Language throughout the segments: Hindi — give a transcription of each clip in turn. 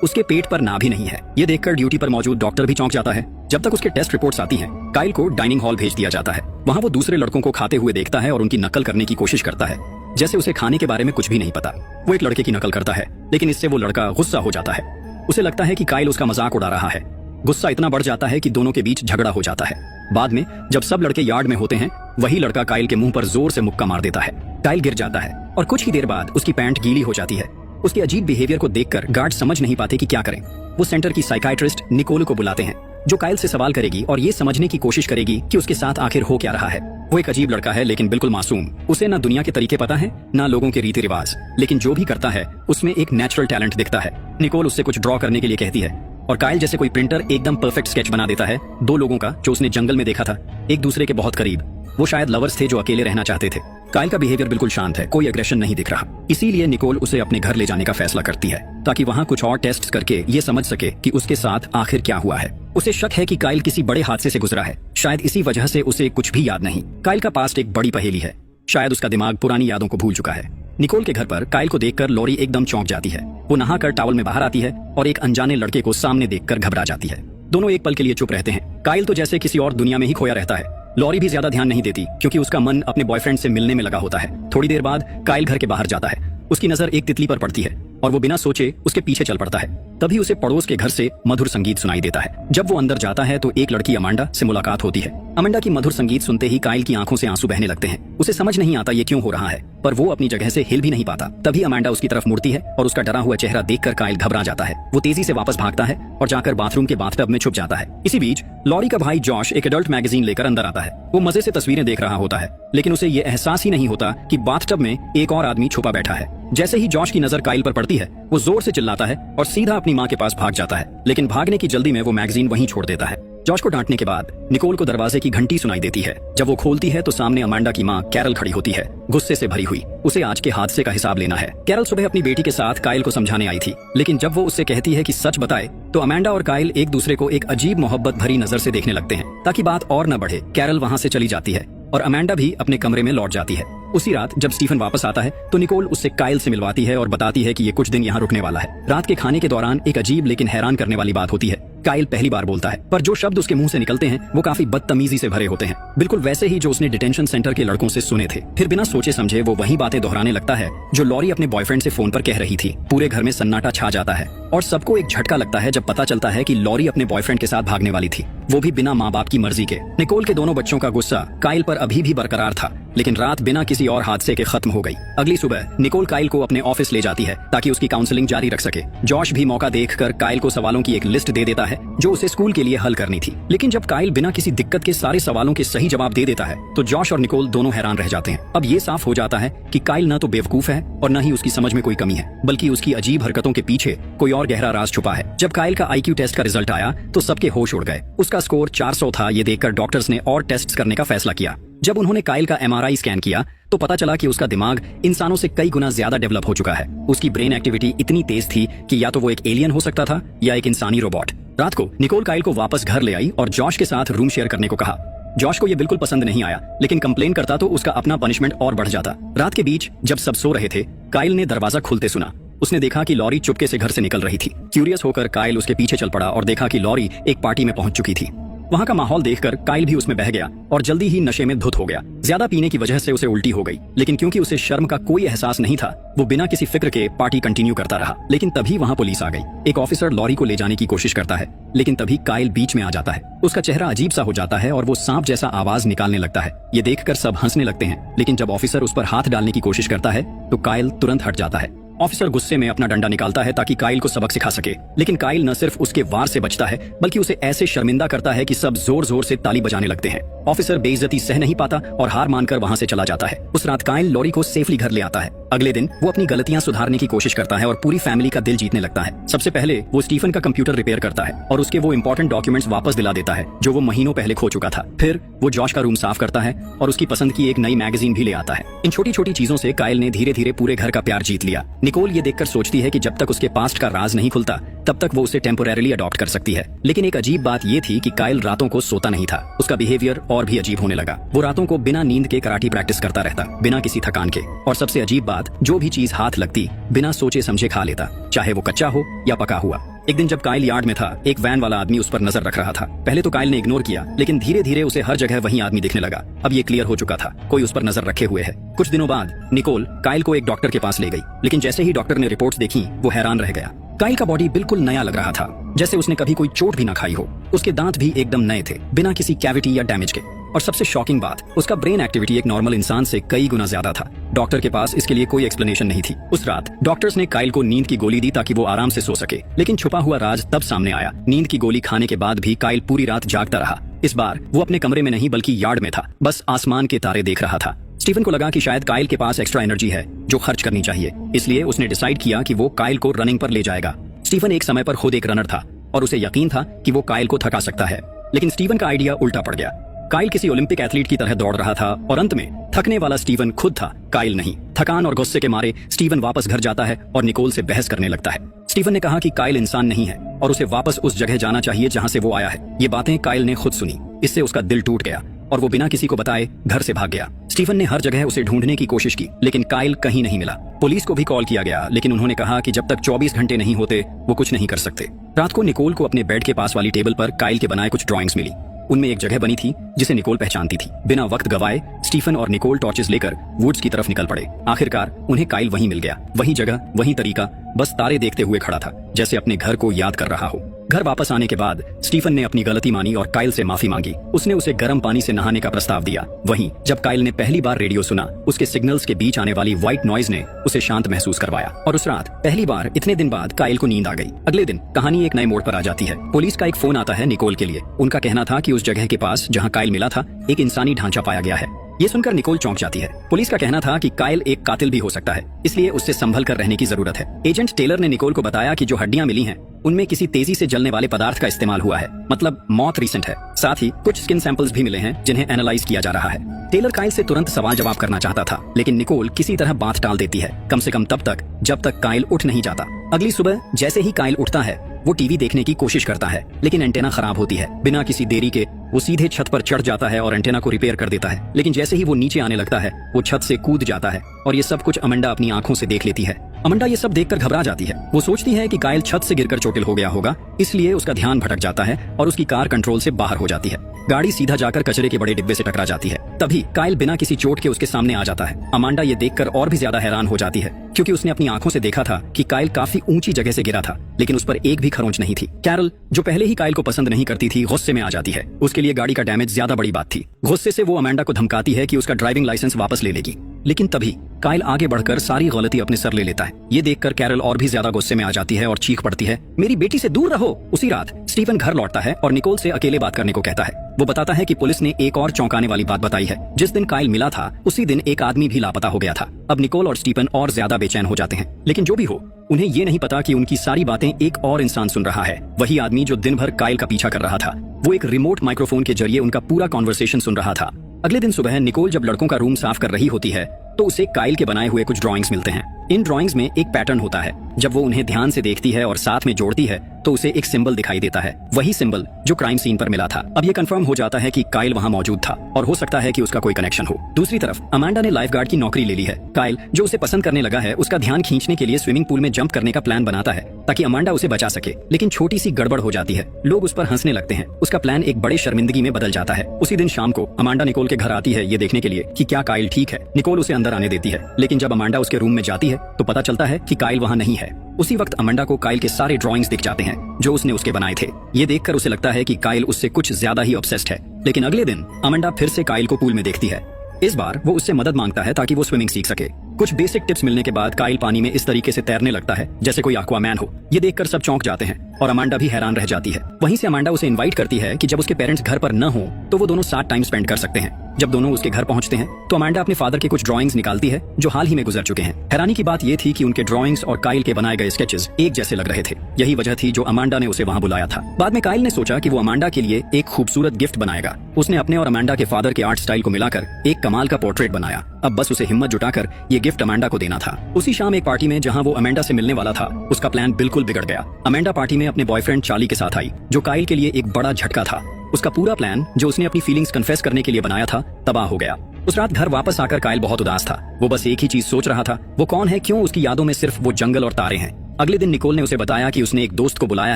उसके पेट पर नाभि नहीं है। ये देखकर ड्यूटी पर मौजूद डॉक्टर भी चौंक जाता है। जब तक उसके टेस्ट रिपोर्ट्स आती हैं, काइल को डाइनिंग हॉल भेज दिया जाता है। वहाँ वो दूसरे लड़कों को खाते हुए देखता है और उनकी नकल करने की कोशिश करता है, जैसे उसे खाने के बारे में कुछ भी नहीं पता। वो एक लड़के की नकल करता है, लेकिन इससे वो लड़का गुस्सा हो जाता है। उसे लगता है कि काइल उसका मजाक उड़ा रहा है। गुस्सा इतना बढ़ जाता है कि दोनों के बीच झगड़ा हो जाता है। बाद में जब सब लड़के यार्ड में होते हैं, वही लड़का काइल के मुंह पर जोर से मुक्का मार देता है। काइल गिर जाता है और कुछ ही देर बाद उसकी पैंट गीली हो जाती है। उसके अजीब बिहेवियर को देखकर गार्ड समझ नहीं पाते कि क्या करें। वो सेंटर की साइकाइट्रिस्ट निकोल को बुलाते हैं, जो काइल से सवाल करेगी और ये समझने की कोशिश करेगी कि उसके साथ आखिर हो क्या रहा है। वो एक अजीब लड़का है, लेकिन बिल्कुल मासूम। उसे ना दुनिया के तरीके पता है, ना लोगों के रीति रिवाज, लेकिन जो भी करता है उसमें एक नेचुरल टैलेंट दिखता है। निकोल उससे कुछ ड्रॉ करने के लिए कहती है और काइल जैसे कोई प्रिंटर एकदम परफेक्ट स्केच बना देता है। दो लोगों का जो उसने जंगल में देखा था, एक दूसरे के बहुत करीब। वो शायद लवर्स थे जो अकेले रहना चाहते थे। काइल का बिहेवियर बिल्कुल शांत है, कोई एग्रेशन नहीं दिख रहा। इसीलिए निकोल उसे अपने घर ले जाने का फैसला करती है, ताकि वहाँ कुछ और टेस्ट करके ये समझ सके कि उसके साथ आखिर क्या हुआ है। उसे शक है कि काइल किसी बड़े हादसे से गुजरा है, शायद इसी वजह से उसे कुछ भी याद नहीं। काइल का पास्ट एक बड़ी पहेली है, शायद उसका दिमाग पुरानी यादों को भूल चुका है। निकोल के घर पर काइल को देखकर लॉरी एकदम चौंक जाती है। वो नहाकर टॉवल में बाहर आती है और एक अनजाने लड़के को सामने देखकर घबरा जाती है। दोनों एक पल के लिए चुप रहते हैं। काइल तो जैसे किसी और दुनिया में ही खोया रहता है। लॉरी भी ज्यादा ध्यान नहीं देती, क्योंकि उसका मन अपने बॉयफ्रेंड से मिलने में लगा होता है। थोड़ी देर बाद काइल घर के बाहर जाता है। उसकी नजर एक तितली पर पड़ती है और वो बिना सोचे उसके पीछे चल पड़ता है। तभी उसे पड़ोस के घर से मधुर संगीत सुनाई देता है। जब वो अंदर जाता है तो एक लड़की अमांडा से मुलाकात होती है। अमांडा की मधुर संगीत सुनते ही काइल की आंखों से आंसू बहने लगते हैं। उसे समझ नहीं आता ये क्यों हो रहा है, पर वो अपनी जगह से हिल भी नहीं पाता। तभी अमांडा उसकी तरफ मुड़ती है और उसका डरा हुआ चेहरा देखकर काइल घबरा जाता है। वो तेजी से वापस भागता है और जाकर बाथरूम के बाथटब में छुप जाता है। इसी बीच लॉरी का भाई जॉश एक एडल्ट मैगजीन लेकर अंदर आता है। वो मजे से तस्वीरें देख रहा होता है, लेकिन उसे ये एहसास ही नहीं होता कि बाथटब में एक और आदमी छुपा बैठा है। जैसे ही जॉश की नजर काइल पर पड़ती है, वो जोर से चिल्लाता है और सीधा अपनी माँ के पास भाग जाता है, लेकिन भागने की जल्दी में वो मैगजीन वहीं छोड़ देता है। जॉश को डांटने के बाद निकोल को दरवाजे की घंटी सुनाई देती है। जब वो खोलती है तो सामने अमांडा की माँ कैरल खड़ी होती है, गुस्से से भरी हुई। उसे आज के हादसे का हिसाब लेना है। कैरल सुबह अपनी बेटी के साथ काइल को समझाने आई थी, लेकिन जब वो उससे कहती है कि सच बताए, तो अमांडा और काइल एक दूसरे को एक अजीब मोहब्बत भरी नजर से देखने लगते हैं। ताकि बात और न बढ़े, कैरल वहाँ से चली जाती है और अमांडा भी अपने कमरे में लौट जाती है। उसी रात जब स्टीफन वापस आता है तो निकोल उससे काइल से मिलवाती है और बताती है कि ये कुछ दिन यहाँ रुकने वाला है। रात के खाने के दौरान एक अजीब लेकिन हैरान करने वाली बात होती है। काइल पहली बार बोलता है, पर जो शब्द उसके मुंह से निकलते हैं वो काफी बदतमीजी से भरे होते हैं, बिल्कुल वैसे ही जो उसने डिटेंशन सेंटर के लड़कों से सुने थे। फिर बिना सोचे समझे वो वही बातें दोहराने लगता है जो लॉरी अपने बॉयफ्रेंड से फोन पर कह रही थी। पूरे घर में सन्नाटा छा जाता है और सबको एक झटका लगता है जब पता चलता है कि लॉरी अपने बॉयफ्रेंड के साथ भागने वाली थी, वो भी बिना माँ बाप की मर्जी के। निकोल के दोनों बच्चों का गुस्सा काइल पर अभी भी बरकरार था, लेकिन रात बिना किसी और हादसे के खत्म हो गई। अगली सुबह निकोल काइल को अपने ऑफिस ले जाती है ताकि उसकी काउंसलिंग जारी रख सके। जॉश भी मौका देखकर काइल को सवालों की एक लिस्ट दे देता है जो उसे स्कूल के लिए हल करनी थी। लेकिन जब काइल बिना किसी दिक्कत के सारे सवालों के सही जवाब दे देता है तो जॉश और निकोल दोनों हैरान रह जाते हैं। अब ये साफ हो जाता है कि काइल न तो बेवकूफ है और न ही उसकी समझ में कोई कमी है, बल्कि उसकी अजीब हरकतों के पीछे कोई और गहरा राज छुपा है। जब काइल का IQ टेस्ट का रिजल्ट आया तो सबके होश उड़ गए। उसका स्कोर 400 था। ये देखकर डॉक्टर्स ने और टेस्ट करने का फैसला किया। जब उन्होंने काइल का MRI स्कैन किया तो पता चला कि उसका दिमाग इंसानों से कई गुना ज्यादा डेवलप हो चुका है। उसकी ब्रेन एक्टिविटी इतनी तेज थी कि या तो वो एक एलियन हो सकता था या एक इंसानी रोबोट। रात को निकोल काइल को वापस घर ले आई और जॉश के साथ रूम शेयर करने को कहा। जॉश को ये बिल्कुल पसंद नहीं आया, लेकिन कंप्लेन करता तो उसका अपना पनिशमेंट और बढ़ जाता। रात के बीच जब सब सो रहे थे, काइल ने दरवाजा खुलते सुना। उसने देखा कि लॉरी चुपके से घर से निकल रही थी। क्यूरियस होकर काइल उसके पीछे चल पड़ा और देखा कि लॉरी एक पार्टी में पहुंच चुकी थी। वहाँ का माहौल देखकर काइल भी उसमें बह गया और जल्दी ही नशे में धुत हो गया। ज्यादा पीने की वजह से उसे उल्टी हो गई, लेकिन क्योंकि उसे शर्म का कोई एहसास नहीं था, वो बिना किसी फिक्र के पार्टी कंटिन्यू करता रहा। लेकिन तभी वहाँ पुलिस आ गई। एक ऑफिसर लॉरी को ले जाने की कोशिश करता है, लेकिन तभी काइल बीच में आ जाता है। उसका चेहरा अजीब सा हो जाता है और वो सांप जैसा आवाज निकालने लगता है। ये देखकर सब हंसने लगते हैं, लेकिन जब ऑफिसर उस पर हाथ डालने की कोशिश करता है तो काइल तुरंत हट जाता है। ऑफिसर गुस्से में अपना डंडा निकालता है ताकि काइल को सबक सिखा सके, लेकिन काइल न सिर्फ उसके वार से बचता है बल्कि उसे ऐसे शर्मिंदा करता है कि सब जोर जोर से ताली बजाने लगते हैं। ऑफिसर बेइज्जती सह नहीं पाता और हार मानकर वहाँ से चला जाता है। उस रात काइल लॉरी को सेफली घर ले आता है। अगले दिन वो अपनी गलतियां सुधारने की कोशिश करता है और पूरी फैमिली का दिल जीतने लगता है। सबसे पहले वो स्टीफन का कंप्यूटर रिपेयर करता है और उसके वो इंपॉर्टेंट डॉक्यूमेंट्स वापस दिला देता है जो वो महीनों पहले खो चुका था। फिर वो जॉश का रूम साफ करता है और उसकी पसंद की एक नई मैगजीन भी ले आता है। इन छोटी छोटी चीजों से काइल ने धीरे धीरे पूरे घर का प्यार जीत लिया। निकोल ये देखकर सोचती है कि जब तक उसके पास्ट का राज नहीं खुलता तब तक वो उसे टेम्पोरेरीली अडॉप्ट कर सकती है। लेकिन एक अजीब बात ये थी कि काइल रातों को सोता नहीं था। उसका बिहेवियर और भी अजीब होने लगा। वो रातों को बिना नींद के कराटे प्रैक्टिस करता रहता, बिना किसी थकान के। और सबसे अजीब बात, जो भी चीज हाथ लगती बिना सोचे समझे खा लेता, चाहे वो कच्चा हो या पका हुआ। एक दिन जब काइल यार्ड में था, एक वैन वाला आदमी उस पर नजर रख रहा था। पहले तो काइल ने इग्नोर किया, लेकिन धीरे धीरे उसे हर जगह वही आदमी दिखने लगा। अब ये क्लियर हो चुका था, कोई उस पर नजर रखे हुए है। कुछ दिनों बाद निकोल काइल को एक डॉक्टर के पास ले गई, लेकिन जैसे ही डॉक्टर ने रिपोर्ट्स देखी, वो हैरान रह गया। काइल का बॉडी बिल्कुल नया लग रहा था, जैसे उसने कभी कोई चोट भी ना खाई हो। उसके दांत भी एकदम नए थे, बिना किसी कैविटी या डैमेज के। और सबसे शॉकिंग बात, उसका ब्रेन एक्टिविटी एक नॉर्मल इंसान से कई गुना ज्यादा था। डॉक्टर के पास इसके लिए कोई एक्सप्लेनेशन नहीं थी। उस रात डॉक्टर्स ने काइल को नींद की गोली दी ताकि वो आराम से सो सके, लेकिन छुपा हुआ राज तब सामने आया। नींद की गोली खाने के बाद भी काइल पूरी रात जागता रहा। इस बार वो अपने कमरे में नहीं बल्कि यार्ड में था, बस आसमान के तारे देख रहा था। स्टीफन को लगा कि शायद काइल के पास एक्स्ट्रा एनर्जी है जो खर्च करनी चाहिए, इसलिए उसने डिसाइड किया कि वो काइल को रनिंग पर ले जाएगा। स्टीफन एक समय पर खुद एक रनर था और उसे यकीन था कि वो काइल को थका सकता है, लेकिन स्टीफन का आइडिया उल्टा पड़ गया। काइल किसी ओलंपिक एथलीट की तरह दौड़ रहा था और अंत में थकने वाला स्टीफन खुद था, काइल नहीं। थकान और गुस्से के मारे स्टीफन वापस घर जाता है और निकोल से बहस करने लगता है। स्टीफन ने कहा कि काइल इंसान नहीं है और उसे वापस उस जगह जाना चाहिए जहां से वो आया है। ये बातें काइल ने खुद सुनी, इससे उसका दिल टूट गया और वो बिना किसी को बताए घर से भाग गया। स्टीफन ने हर जगह उसे ढूंढने की कोशिश की, लेकिन काइल कहीं नहीं मिला। पुलिस को भी कॉल किया गया, लेकिन उन्होंने कहा कि जब तक 24 घंटे नहीं होते वो कुछ नहीं कर सकते। रात को निकोल को अपने बेड के पास वाली टेबल पर काइल के बनाए कुछ ड्राइंग्स मिली। उनमें एक जगह बनी थी जिसे निकोल पहचानती थी। बिना वक्त गवाए स्टीफन और निकोल टॉर्चेस लेकर वुड्स की तरफ निकल पड़े। आखिरकार उन्हें काइल वहीं मिल गया, वही जगह, वही तरीका, बस तारे देखते हुए खड़ा था, जैसे अपने घर को याद कर रहा हो। घर वापस आने के बाद स्टीफन ने अपनी गलती मानी और काइल से माफी मांगी। उसने उसे गर्म पानी से नहाने का प्रस्ताव दिया। वहीं जब काइल ने पहली बार रेडियो सुना, उसके सिग्नल्स के बीच आने वाली व्हाइट नॉइज ने उसे शांत महसूस करवाया। और उस रात पहली बार इतने दिन बाद काइल को नींद आ गई। अगले दिन कहानी एक नए मोड़ पर आ जाती है। पुलिस का एक फोन आता है निकोल के लिए। उनका कहना था कि उस जगह के पास जहाँ काइल मिला था, एक इंसानी ढांचा पाया गया है। ये सुनकर निकोल चौंक जाती है। पुलिस का कहना था कि काइल एक कातिल भी हो सकता है, इसलिए उससे संभल कर रहने की जरूरत है। एजेंट टेलर ने निकोल को बताया कि जो हड्डियां मिली हैं, उनमें किसी तेजी से जलने वाले पदार्थ का इस्तेमाल हुआ है, मतलब मौत रीसेंट है। साथ ही कुछ स्किन सैंपल्स भी मिले हैं जिन्हें एनालाइज किया जा रहा है। टेलर काइल से तुरंत सवाल जवाब करना चाहता था, लेकिन निकोल किसी तरह बात टाल देती है, कम से कम तब तक जब तक काइल उठ नहीं जाता। अगली सुबह जैसे ही काइल उठता है, वो टीवी देखने की कोशिश करता है, लेकिन एंटेना खराब होती है। बिना किसी देरी के वो सीधे छत पर चढ़ जाता है और एंटेना को रिपेयर कर देता है। लेकिन जैसे ही वो नीचे आने लगता है, वो छत से कूद जाता है और ये सब कुछ अमंडा अपनी आंखों से देख लेती है। अमंडा ये सब देखकर घबरा जाती है। वो सोचती है कि काइल छत से गिरकर चोटिल हो गया होगा, इसलिए उसका ध्यान भटक जाता है और उसकी कार कंट्रोल से बाहर हो जाती है। गाड़ी सीधा जाकर कचरे के बड़े डिब्बे से टकरा जाती है। तभी काइल बिना किसी चोट के उसके सामने आ जाता है। अमांडा ये देखकर और भी ज्यादा हैरान हो जाती है, क्योंकि उसने अपनी आंखों से देखा था कि काइल काफी ऊंची जगह से गिरा था, लेकिन उस पर एक भी खरोंच नहीं थी। कैरल, जो पहले ही काइल को पसंद नहीं करती थी, गुस्से में आ जाती है। उसके लिए गाड़ी का डैमेज ज्यादा बड़ी बात थी। गुस्से से वो अमांडा को धमकाती है कि उसका ड्राइविंग लाइसेंस वापस ले लेगी, लेकिन तभी काइल आगे बढ़कर सारी गलती अपने सर ले लेता है। ये देखकर कैरल और भी ज्यादा गुस्से में आ जाती है और चीख पड़ती है, मेरी बेटी से दूर रहो। उसी रात स्टीफन घर लौटता है और निकोल से अकेले बात करने को कहता है। वो बताता है कि पुलिस ने एक और चौंकाने वाली बात बताई है। जिस दिन काइल मिला था, उसी दिन एक आदमी भी लापता हो गया था। अब निकोल और स्टीफन और ज्यादा बेचैन हो जाते हैं, लेकिन जो भी हो, उन्हें ये नहीं पता कि उनकी सारी बातें एक और इंसान सुन रहा है। वही आदमी जो दिन भर काइल का पीछा कर रहा था। वो एक रिमोट माइक्रोफोन के जरिए उनका पूरा कॉन्वर्सेशन सुन रहा था। अगले दिन सुबह निकोल जब लड़कों का रूम साफ कर रही होती है, तो उसे काइल के बनाए हुए कुछ ड्राइंग्स मिलते हैं। इन ड्राइंग्स में एक पैटर्न होता है। जब वो उन्हें ध्यान से देखती है और साथ में जोड़ती है, तो उसे एक सिंबल दिखाई देता है, वही सिंबल जो क्राइम सीन पर मिला था। अब ये कंफर्म हो जाता है कि काइल वहाँ मौजूद था और हो सकता है कि उसका कोई कनेक्शन हो। दूसरी तरफ अमांडा ने लाइफगार्ड की नौकरी ले ली है। काइल, जो उसे पसंद करने लगा है, उसका ध्यान खींचने के लिए स्विमिंग पूल में जंप करने का प्लान बनाता है ताकि अमांडा उसे बचा सके, लेकिन छोटी सी गड़बड़ हो जाती है। लोग उस पर हंसने लगते हैं। उसका प्लान एक बड़े शर्मिंदगी में बदल जाता है। उसी दिन शाम को अमांडा निकोल के घर आती है ये देखने के लिए कि क्या काइल ठीक है। निकोल उसे अंदर आने देती है, लेकिन जब अमांडा उसके रूम में जाती है तो पता चलता है कि काइल वहाँ नहीं है। उसी वक्त अमांडा को काइल के सारे ड्राइंग्स दिख जाते हैं जो उसने उसके बनाए थे। ये देखकर उसे लगता है कि काइल उससे कुछ ज्यादा ही ऑब्सेस्ड है। लेकिन अगले दिन अमांडा फिर से काइल को पूल में देखती है। इस बार वो उससे मदद मांगता है ताकि वो स्विमिंग सीख सके। कुछ बेसिक टिप्स मिलने के बाद काइल पानी में इस तरीके से तैरने लगता है जैसे कोई एक्वामैन हो। ये देखकर सब चौंक जाते हैं और अमांडा भी हैरान रह जाती है। वहीं से अमांडा उसे इनवाइट करती है कि जब उसके पेरेंट्स घर पर न हो तो वो दोनों साथ टाइम स्पेंड कर सकते हैं। जब दोनों उसके घर पहुंचते हैं तो अमांडा अपने फादर के कुछ ड्राइंग्स निकालती है जो हाल ही में गुजर चुके हैं। हैरानी की बात ये थी कि उनके ड्राइंग्स और काइल के बनाए गए स्केचेस एक जैसे लग रहे थे। यही वजह थी जो अमांडा ने उसे वहां बुलाया था। बाद में काइल ने सोचा कि वो अमांडा के लिए एक खूबसूरत गिफ्ट बनाएगा। उसने अपने और अमांडा के फादर के आर्ट स्टाइल को मिलाकर एक कमाल का पोर्ट्रेट बनाया। अब बस उसे हिम्मत जुटाकर ये गिफ्ट अमांडा को देना था। उसी शाम एक पार्टी में जहां वो अमांडा से मिलने वाला था, उसका प्लान बिल्कुल बिगड़ गया। अमांडा पार्टी में अपने बॉयफ्रेंड चार्ली के साथ आई, जो काइल के लिए एक बड़ा झटका था। उसका पूरा प्लान जो उसने अपनी फीलिंग्स कन्फेस करने के लिए बनाया था, तबाह हो गया। उस रात घर वापस आकर काइल बहुत उदास था। वो बस एक ही चीज सोच रहा था, वो कौन है, क्यों उसकी यादों में सिर्फ वो जंगल और तारे हैं। अगले दिन निकोल ने उसे बताया कि उसने एक दोस्त को बुलाया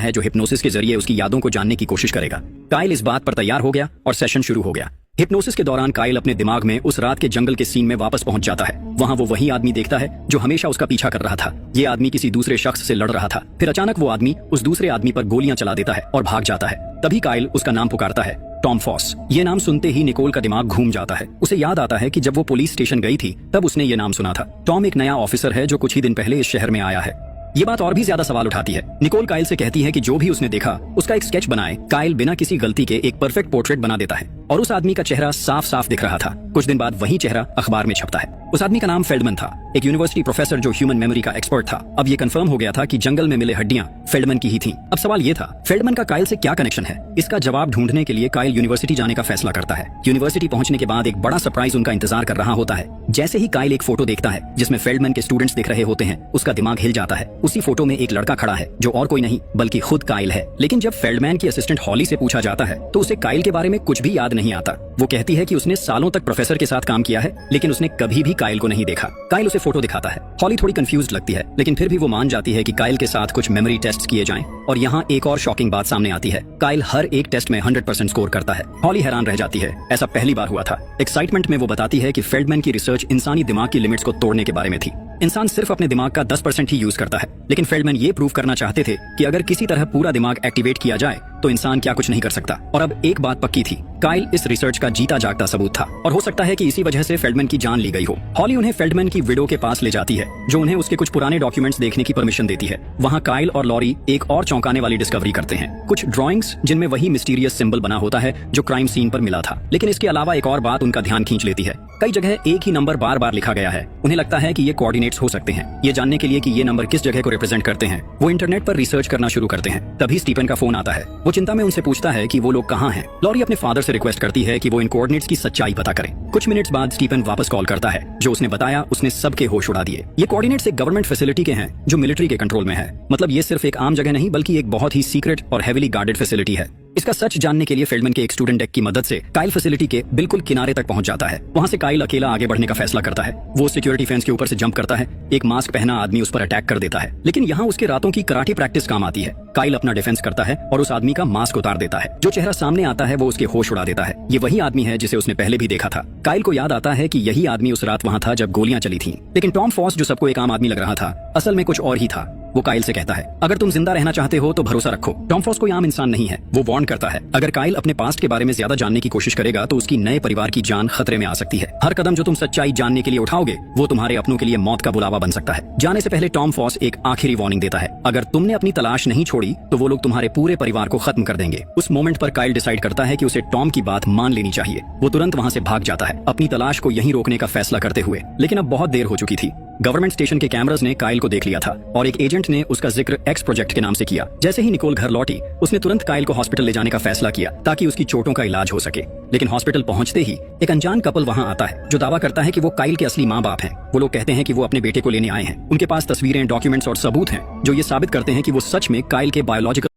है जो हिप्नोसिस के जरिए उसकी यादों को जानने की कोशिश करेगा। काइल इस बात पर तैयार हो गया और सेशन शुरू हो गया। हिप्नोसिस के दौरान काइल अपने दिमाग में उस रात के जंगल के सीन में वापस पहुंच जाता है। वहां वो वही आदमी देखता है जो हमेशा उसका पीछा कर रहा था। ये आदमी किसी दूसरे शख्स से लड़ रहा था। फिर अचानक वो आदमी उस दूसरे आदमी पर गोलियां चला देता है और भाग जाता है। तभी काइल उसका नाम पुकारता है, टॉम फॉस। ये नाम सुनते ही निकोल का दिमाग घूम जाता है। उसे याद आता है कि जब वो पुलिस स्टेशन गई थी तब उसने ये नाम सुना था। टॉम एक नया ऑफिसर है जो कुछ ही दिन पहले इस शहर में आया है। ये बात और भी ज्यादा सवाल उठाती है। निकोल काइल से कहती है कि जो भी उसने देखा उसका एक स्केच बनाए। काइल बिना किसी गलती के एक परफेक्ट पोर्ट्रेट बना देता है और उस आदमी का चेहरा साफ साफ दिख रहा था। कुछ दिन बाद वही चेहरा अखबार में छपता है। उस आदमी का नाम फेल्डमैन था, एक यूनिवर्सिटी प्रोफेसर जो ह्यूमन मेमोरी का एक्सपर्ट था। अब ये कंफर्म हो गया था कि जंगल में मिले हड्डियां फेल्डमैन की ही थीं। अब सवाल ये था, फेल्डमैन का काइल से क्या कनेक्शन है? इसका जवाब ढूंढने के लिए काइल यूनिवर्सिटी जाने का फैसला करता है। यूनिवर्सिटी पहुंचने के बाद एक बड़ा सरप्राइज उनका इंतजार कर रहा होता है। जैसे ही काइल एक फोटो देखता है जिसमें फेल्डमैन के स्टूडेंट्स दिख रहे होते हैं, उसका दिमाग हिल जाता है। उसी फोटो में एक लड़का खड़ा है जो और कोई नहीं बल्कि खुद काइल है। लेकिन जब फेल्डमैन की असिस्टेंट हॉली से पूछा जाता है तो उसे काइल के बारे में कुछ भी याद नहीं आता। वो कहती है कि उसने सालों तक प्रोफेसर के साथ काम किया है लेकिन उसने कभी भी काइल को नहीं देखा। काइल उसे फोटो दिखाता है। हॉली थोड़ी कंफ्यूज्ड लगती है लेकिन फिर भी वो मान जाती है कि काइल के साथ कुछ मेमोरी टेस्ट किए जाएं। और यहाँ एक और शॉकिंग बात सामने आती है, काइल हर एक टेस्ट में 100% स्कोर करता है। हॉली हैरान रह जाती है, ऐसा पहली बार हुआ था। एक्साइटमेंट में वो बताती है कि फेल्डमैन की रिसर्च इंसानी दिमाग की लिमिट्स को तोड़ने के बारे में थी। इंसान सिर्फ अपने दिमाग का 10% ही यूज करता है, लेकिन फेल्डमैन ये प्रूव करना चाहते थे कि अगर किसी तरह पूरा दिमाग एक्टिवेट किया जाए तो इंसान क्या कुछ नहीं कर सकता। और अब एक बात पक्की थी, काइल इस रिसर्च का जीता जागता सबूत था और हो सकता है कि इसी वजह से फेल्डमैन की जान ली गई हो। हॉली उन्हें फेल्डमैन की विडो के पास ले जाती है जो उन्हें उसके कुछ पुराने डॉक्यूमेंट्स देखने की परमिशन देती है। वहाँ काइल और लॉरी एक और चौंकाने वाली डिस्कवरी करते हैं, कुछ ड्राइंग्स जिनमें वही मिस्टीरियस सिंबल बना होता है जो क्राइम सीन पर मिला था। लेकिन इसके अलावा एक और बात उनका ध्यान खींच लेती है, कई जगह एक ही नंबर बार बार लिखा गया है। उन्हें लगता है कि ये कोऑर्डिनेट्स हो सकते हैं। ये जानने के लिए कि ये नंबर किस जगह को रिप्रेजेंट करते हैं वो इंटरनेट पर रिसर्च करना शुरू करते हैं। तभी स्टीफन का फोन आता है। वो चिंता में उनसे पूछता है कि वो लोग कहाँ हैं। लॉरी अपने फादर से रिक्वेस्ट करती है कि वो इन कोऑर्डिनेट्स की सच्चाई पता करें। कुछ मिनट्स बाद स्टीफन वापस कॉल करता है। जो उसने बताया उसने सबके होश उड़ा दिए। ये कोऑर्डिनेट्स एक गवर्नमेंट फैसिलिटी के हैं जो मिलिट्री के कंट्रोल में है। मतलब ये सिर्फ एक आम जगह नहीं बल्कि एक बहुत ही सीक्रेट और हेविली गार्डेड फैसिलिटी है। इसका सच जानने के लिए फेल्डमैन के एक स्टूडेंट डेक की मदद से काइल फैसिलिटी के बिल्कुल किनारे तक पहुंच जाता है। वहां से काइल अकेला आगे बढ़ने का फैसला करता है। वो सिक्योरिटी फेंस के ऊपर से जंप करता है। एक मास्क पहना आदमी उस पर अटैक कर देता है, लेकिन यहाँ उसके रातों की कराटे प्रैक्टिस काम आती है। काइल अपना डिफेंस करता है और उस आदमी का मास्क उतार देता है। जो चेहरा सामने आता है वो उसके होश उड़ा देता है। ये वही आदमी है जिसे उसने पहले भी देखा था। काइल को याद आता है कि यही आदमी उस रात वहाँ था जब गोलियां चली थी। लेकिन टॉम फॉस जो सबको एक आम आदमी लग रहा था असल में कुछ और ही था। वो काइल से कहता है, अगर तुम जिंदा रहना चाहते हो तो भरोसा रखो। टॉम फॉस कोई आम इंसान नहीं है। वो वार्न करता है, अगर काइल अपने पास्ट के बारे में ज्यादा जानने की कोशिश करेगा तो उसकी नए परिवार की जान खतरे में आ सकती है। हर कदम जो तुम सच्चाई जानने के लिए उठाओगे वो तुम्हारे अपनों के लिए मौत का बुलावा बन सकता है। जाने से पहले टॉम फॉस एक आखिरी वार्निंग देता है, अगर तुमने अपनी तलाश नहीं छोड़ी तो वो लोग तुम्हारे पूरे परिवार को खत्म कर देंगे। उस मोमेंट पर काइल डिसाइड करता है कि उसे टॉम की बात मान लेनी चाहिए। वो तुरंत वहाँ से भाग जाता है, अपनी तलाश को यहीं रोकने का फैसला करते हुए। लेकिन अब बहुत देर हो चुकी थी। गवर्नमेंट स्टेशन के कैमरास ने काइल को देख लिया था और एक एजेंट ने उसका जिक्र एक्स प्रोजेक्ट के नाम से किया। जैसे ही निकोल घर लौटी उसने तुरंत काइल को हॉस्पिटल ले जाने का फैसला किया ताकि उसकी चोटों का इलाज हो सके। लेकिन हॉस्पिटल पहुंचते ही एक अनजान कपल वहां आता है जो दावा करता है कि वो काइल के असली माँ बाप हैं। वो लोग कहते हैं कि वो अपने बेटे को लेने आए हैं। उनके पास तस्वीरें, डॉक्यूमेंट्स और सबूत हैं जो ये साबित करते हैं कि वो सच में काइल के बायोलॉजिकल